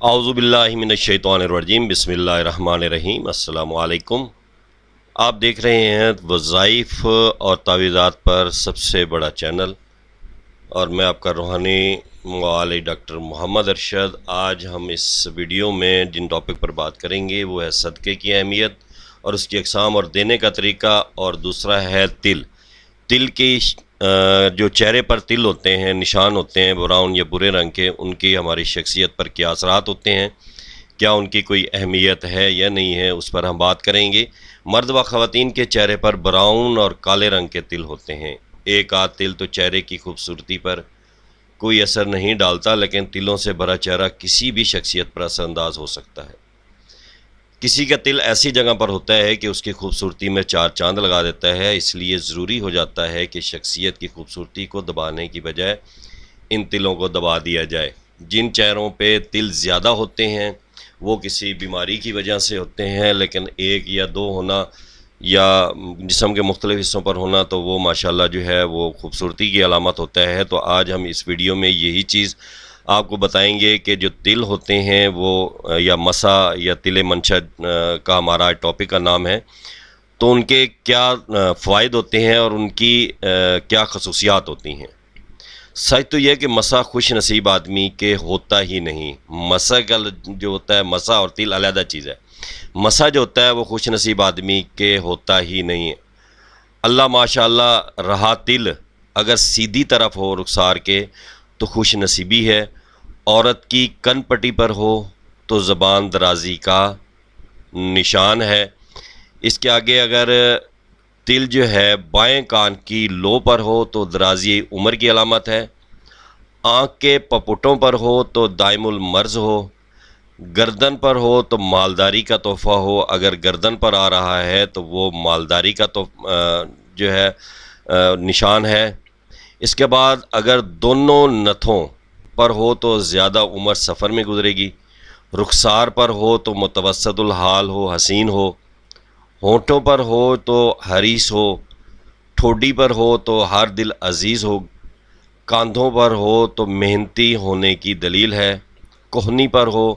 اعوذ باللہ من الشیطان الرجیم بسم اللہ الرحمن الرحیم السلام علیکم۔ آپ دیکھ رہے ہیں وظائف اور تعویذات پر سب سے بڑا چینل، اور میں آپ کا روحانی معالج ڈاکٹر محمد ارشد۔ آج ہم اس ویڈیو میں جن ٹاپک پر بات کریں گے وہ ہے صدقے کی اہمیت اور اس کی اقسام اور دینے کا طریقہ، اور دوسرا ہے تل کی جو چہرے پر تل ہوتے ہیں، نشان ہوتے ہیں براؤن یا برے رنگ کے، ان کی ہماری شخصیت پر کیا اثرات ہوتے ہیں، کیا ان کی کوئی اہمیت ہے یا نہیں ہے، اس پر ہم بات کریں گے۔ مرد و خواتین کے چہرے پر براؤن اور کالے رنگ کے تل ہوتے ہیں۔ ایک آدھ تل تو چہرے کی خوبصورتی پر کوئی اثر نہیں ڈالتا، لیکن تلوں سے بھرا چہرہ کسی بھی شخصیت پر اثر انداز ہو سکتا ہے۔ کسی کا تل ایسی جگہ پر ہوتا ہے کہ اس کی خوبصورتی میں چار چاند لگا دیتا ہے، اس لیے ضروری ہو جاتا ہے کہ شخصیت کی خوبصورتی کو دبانے کی بجائے ان تلوں کو دبا دیا جائے۔ جن چہروں پہ تل زیادہ ہوتے ہیں وہ کسی بیماری کی وجہ سے ہوتے ہیں، لیکن ایک یا دو ہونا یا جسم کے مختلف حصوں پر ہونا تو وہ ماشاءاللہ جو ہے وہ خوبصورتی کی علامت ہوتا ہے۔ تو آج ہم اس ویڈیو میں یہی چیز آپ کو بتائیں گے کہ جو تل ہوتے ہیں وہ یا مسا یا تل منشا کا ہمارا ٹاپک کا نام ہے، تو ان کے کیا فوائد ہوتے ہیں اور ان کی کیا خصوصیات ہوتی ہیں۔ سچ تو یہ کہ مسا خوش نصیب آدمی کے ہوتا ہی نہیں۔ مسا کا جو ہوتا ہے، مسا اور تل علیحدہ چیز ہے۔ مسا جو ہوتا ہے وہ خوش نصیب آدمی کے ہوتا ہی نہیں۔ اللہ ماشاءاللہ رہا تل اگر سیدھی طرف ہو رخسار کے تو خوش نصیبی ہے، عورت کی کن پٹی پر ہو تو زبان درازی کا نشان ہے۔ اس کے آگے اگر تل جو ہے بائیں کان کی لو پر ہو تو درازی عمر کی علامت ہے۔ آنکھ کے پپوٹوں پر ہو تو دائم المرض ہو۔ گردن پر ہو تو مالداری کا تحفہ ہو۔ اگر گردن پر آ رہا ہے تو وہ مالداری کا جو ہے نشان ہے۔ اس کے بعد اگر دونوں نتھوں پر ہو تو زیادہ عمر سفر میں گزرے گی۔ رخسار پر ہو تو متوسط الحال ہو، حسین ہو۔ ہونٹوں پر ہو تو حریص ہو۔ ٹھوڈی پر ہو تو ہر دل عزیز ہو۔ کاندھوں پر ہو تو محنتی ہونے کی دلیل ہے۔ کوہنی پر ہو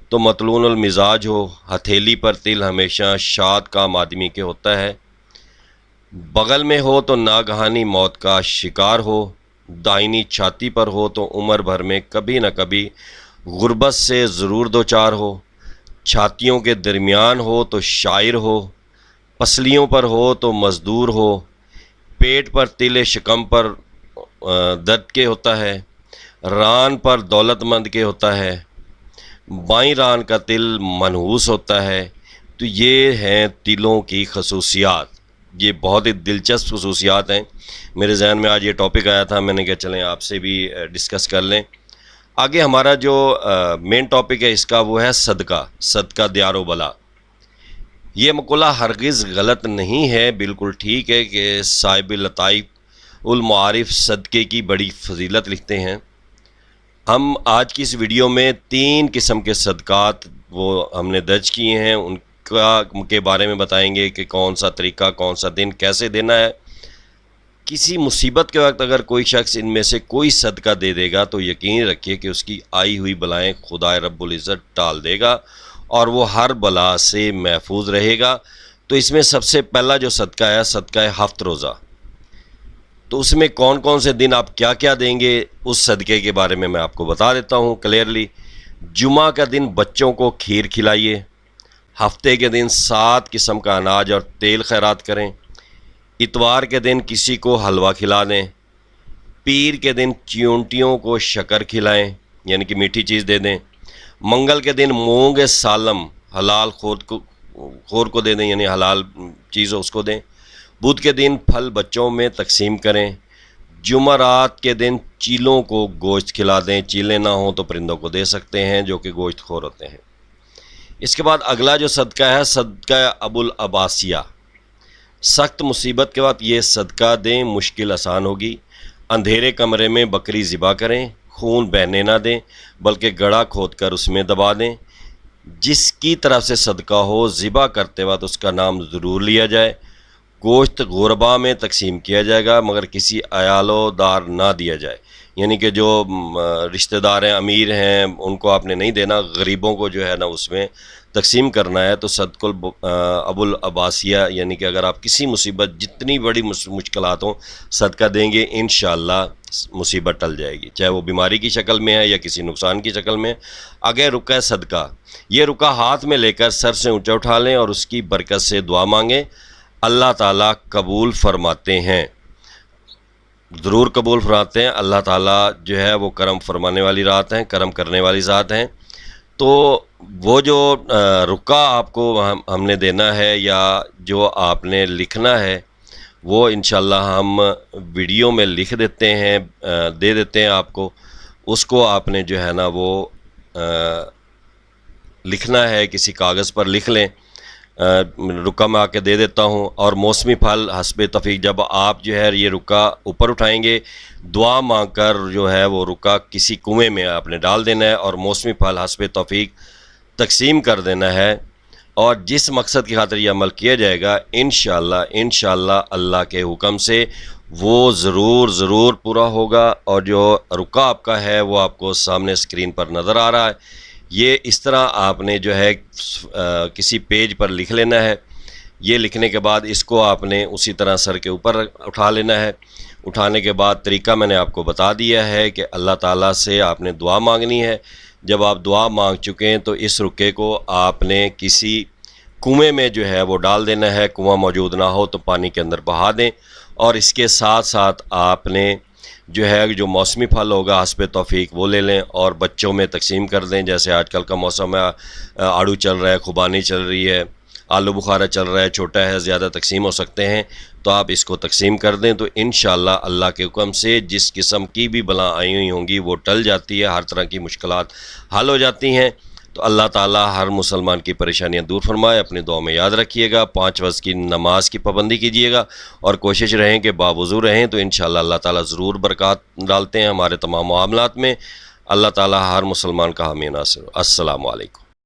تو مطلون المزاج ہو۔ ہتھیلی پر تل ہمیشہ شاد کام آدمی کے ہوتا ہے۔ بغل میں ہو تو ناگہانی موت کا شکار ہو۔ دائنی چھاتی پر ہو تو عمر بھر میں کبھی نہ کبھی غربت سے ضرور دوچار ہو۔ چھاتیوں کے درمیان ہو تو شاعر ہو۔ پسلیوں پر ہو تو مزدور ہو۔ پیٹ پر تل شکم پر درد کے ہوتا ہے۔ ران پر دولت مند کے ہوتا ہے۔ بائیں ران کا تل منحوس ہوتا ہے۔ تو یہ ہیں تلوں کی خصوصیات۔ یہ بہت ہی دلچسپ خصوصیات ہیں۔ میرے ذہن میں آج یہ ٹاپک آیا تھا، میں نے کہا چلیں آپ سے بھی ڈسکس کر لیں۔ آگے ہمارا جو مین ٹاپک ہے اس کا وہ ہے صدقہ دیار و بلا۔ یہ مقولہ ہرگز غلط نہیں ہے، بالکل ٹھیک ہے کہ صاحب لطائف المعارف صدقے کی بڑی فضیلت لکھتے ہیں۔ ہم آج کی اس ویڈیو میں 3 قسم کے صدقات وہ ہم نے درج کیے ہیں، ان کے بارے میں بتائیں گے کہ کون سا طریقہ، کون سا دن، کیسے دینا ہے۔ کسی مصیبت کے وقت اگر کوئی شخص ان میں سے کوئی صدقہ دے دے گا تو یقین رکھیے کہ اس کی آئی ہوئی بلائیں خدا رب العزت ٹال دے گا اور وہ ہر بلا سے محفوظ رہے گا۔ تو اس میں سب سے پہلا جو صدقہ ہے، صدقہ 7 روزہ۔ تو اس میں کون کون سے دن آپ کیا کیا دیں گے، اس صدقے کے بارے میں آپ کو بتا دیتا ہوں کلیئرلی۔ جمعہ کا دن بچوں کو کھیر کھلائیے۔ ہفتے کے دن 7 قسم کا اناج اور تیل خیرات کریں۔ اتوار کے دن کسی کو حلوہ کھلا دیں۔ پیر کے دن چیونٹیوں کو شکر کھلائیں، یعنی کہ میٹھی چیز دے دیں۔ منگل کے دن مونگ سالم حلال خور کو دے دیں، یعنی حلال چیز ہو اس کو دیں۔ بدھ کے دن پھل بچوں میں تقسیم کریں۔ جمعرات کے دن چیلوں کو گوشت کھلا دیں، چیلیں نہ ہوں تو پرندوں کو دے سکتے ہیں جو کہ گوشت خور ہوتے ہیں۔ اس کے بعد اگلا جو صدقہ ہے، صدقہ ابو العباسیہ۔ سخت مصیبت کے وقت یہ صدقہ دیں، مشکل آسان ہوگی۔ اندھیرے کمرے میں بکری ذبح کریں، خون بہنے نہ دیں بلکہ گڑھا کھود کر اس میں دبا دیں۔ جس کی طرف سے صدقہ ہو ذبح کرتے وقت اس کا نام ضرور لیا جائے۔ گوشت غربا میں تقسیم کیا جائے گا مگر کسی عیال و دار نہ دیا جائے۔ یعنی کہ جو رشتہ دار ہیں، امیر ہیں، ان کو آپ نے نہیں دینا، غریبوں کو جو ہے نا اس میں تقسیم کرنا ہے۔ تو صدق ابو العباسیہ، یعنی کہ اگر آپ کسی مصیبت، جتنی بڑی مشکلات ہوں، صدقہ دیں گے انشاءاللہ مصیبت ٹل جائے گی، چاہے وہ بیماری کی شکل میں ہے یا کسی نقصان کی شکل میں۔ اگر رکع صدقہ، یہ رکع ہاتھ میں لے کر سر سے اونچا اٹھا لیں اور اس کی برکت سے دعا مانگیں، اللہ تعالیٰ قبول فرماتے ہیں، ضرور قبول فرماتے ہیں۔ اللہ تعالیٰ جو ہے وہ کرم فرمانے والی ذات ہیں، کرم کرنے والی ذات ہیں۔ تو وہ جو رکع آپ کو ہم نے دینا ہے یا جو آپ نے لکھنا ہے، وہ انشاءاللہ ہم ویڈیو میں لکھ دیتے ہیں، دے دیتے ہیں آپ کو۔ اس کو آپ نے جو ہے نا وہ لکھنا ہے، کسی کاغذ پر لکھ لیں، رکع میں آ کے دے دیتا ہوں۔ اور موسمی پھل حسب توفیق، جب آپ جو ہے یہ رکع اوپر اٹھائیں گے، دعا مانگ کر جو ہے وہ رکع کسی کنویں میں آپ نے ڈال دینا ہے اور موسمی پھل حسب توفیق تقسیم کر دینا ہے۔ اور جس مقصد کی خاطر یہ عمل کیا جائے گا، انشاءاللہ اللہ کے حکم سے وہ ضرور پورا ہوگا۔ اور جو رکع آپ کا ہے وہ آپ کو سامنے اسکرین پر نظر آ رہا ہے۔ یہ اس طرح آپ نے جو ہے کسی پیج پر لکھ لینا ہے۔ یہ لکھنے کے بعد اس کو آپ نے اسی طرح سر کے اوپر اٹھا لینا ہے۔ اٹھانے کے بعد طریقہ میں نے آپ کو بتا دیا ہے کہ اللہ تعالیٰ سے آپ نے دعا مانگنی ہے۔ جب آپ دعا مانگ چکے ہیں تو اس رکعے کو آپ نے کسی کنویں میں جو ہے وہ ڈال دینا ہے۔ کنواں موجود نہ ہو تو پانی کے اندر بہا دیں۔ اور اس کے ساتھ ساتھ آپ نے جو ہے جو موسمی پھل ہوگا حسب توفیق وہ لے لیں اور بچوں میں تقسیم کر دیں۔ جیسے آج کل کا موسم ہے، آڑو چل رہا ہے، خوبانی چل رہی ہے، آلو بخارا چل رہا ہے، چھوٹا ہے، زیادہ تقسیم ہو سکتے ہیں، تو آپ اس کو تقسیم کر دیں۔ تو انشاءاللہ اللہ کے حکم سے جس قسم کی بھی بلا آئی ہوئی ہوں گی وہ ٹل جاتی ہے، ہر طرح کی مشکلات حل ہو جاتی ہیں۔ تو اللہ تعالیٰ ہر مسلمان کی پریشانیاں دور فرمائے۔ اپنی دعا میں یاد رکھیے گا، 5 وقت کی نماز کی پابندی کیجیے گا اور کوشش رہیں کہ باوضو رہیں، تو انشاءاللہ اللہ تعالیٰ ضرور برکات ڈالتے ہیں ہمارے تمام معاملات میں۔ اللہ تعالیٰ ہر مسلمان کا حامی ناصر۔ السلام علیکم۔